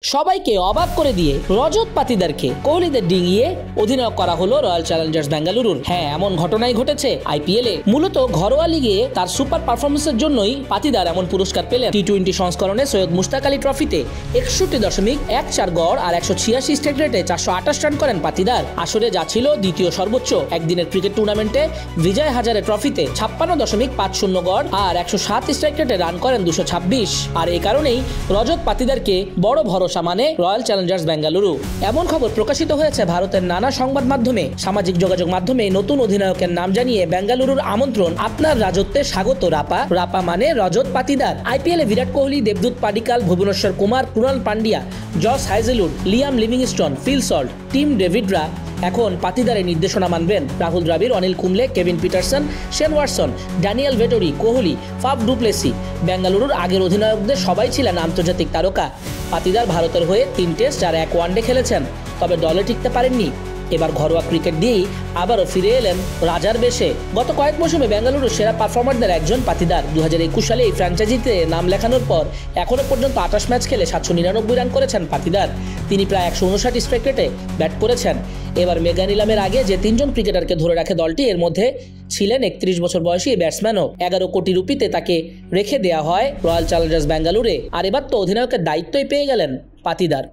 সবাইকে অবাক করে দিয়ে রজত পাতিদারকে কোহলিদের ডিঙিয়ে অধিনায়ক করা হলো রয়্যাল চ্যালেঞ্জার্স বেঙ্গালুরুর। হ্যাঁ, এমন ঘটনাই ঘটেছে আইপিএলে। মূলত ঘরোয়া লিগে তার সুপার পারফরমেন্সের জন্যই পাতিদার এমন পুরস্কার পেলেন। টি-20 সংস্করণে সৈয়দ মুশতাক আলী ট্রফিতে 61.14 গড় আর 186 স্ট্রাইক রেটে 428 রান করেন পাতিদার। আসরে যা ছিল দ্বিতীয় সর্বোচ্চ। একদিনের ক্রিকেট টুর্নামেন্টে বিজয় হাজারে ট্রফিতে 56.50 গড় আর 107 স্ট্রাইক রেটে রান করেন 226। আর এই কারণেই রজত পাতিদারকে বড় ভরসা মানে রয়্যাল চ্যালেঞ্জার্স বেঙ্গালুরু। এমন খবর প্রকাশিত হয়েছে ভারতের নানা সংবাদ মাধ্যমে, সামাজিক যোগাযোগ মাধ্যমে। নতুন অধিনায়কের নাম জানিয়ে বেঙ্গালুরুর আমন্ত্রণ, আপনার রাজত্বে স্বাগত রাপা। রাপা মানে রজত পাতিদার। আইপিএলে বিরাট কোহলি, দেবদূত Padikkal, Bhuvneshwar Kumar, Krunal Pandya, Josh Hazlewood, Liam Livingstone, Phil Salt, Tim ডেভিডরা এখন পাতিদারের নির্দেশনা মানবেন। Rahul Dravid, Anil Kumble, Kevin Pietersen, Shane Watson, Daniel Vettori, Kohli, Faf du Plessis. বেঙ্গালুরুর আগের অধিনায়কদের সবাই ছিলেন আন্তর্জাতিক তারকা। পাতিদার ভারতের হয়ে 3 টেস্ট আর 1 ওয়ানডে খেলেছেন, তবে দলে টিকতে পারেননি। এবার ঘরোয়া ক্রিকেট দিয়েই আবারও ফিরে এলেন রাজার বেশে। গত কয়েক মৌসুমে বেঙ্গালুরুর সেরা পারফর্মারদের একজন পাতিদার। 2021 সালে এই ফ্র্যাঞ্চাইজিতে নাম লেখানোর পর এখনও পর্যন্ত 28 ম্যাচ খেলে 799 রান করেছেন পাতিদার। তিনি প্রায় 159 স্ট্রাইক রেটে ব্যাট করেছেন। এবার মেগা নিলামের আগে যে 3 জন ক্রিকেটারকে ধরে রাখে দলটি, এর মধ্যে ছিলেন 31 বছর বয়সী ব্যাটসম্যানও। 11 কোটি রুপিতে তাকে রেখে দেওয়া হয় রয়্যাল চ্যালেঞ্জার্স বেঙ্গালুরে। আর এবার তো অধিনায়কের দায়িত্বই পেয়ে গেলেন পাতিদার।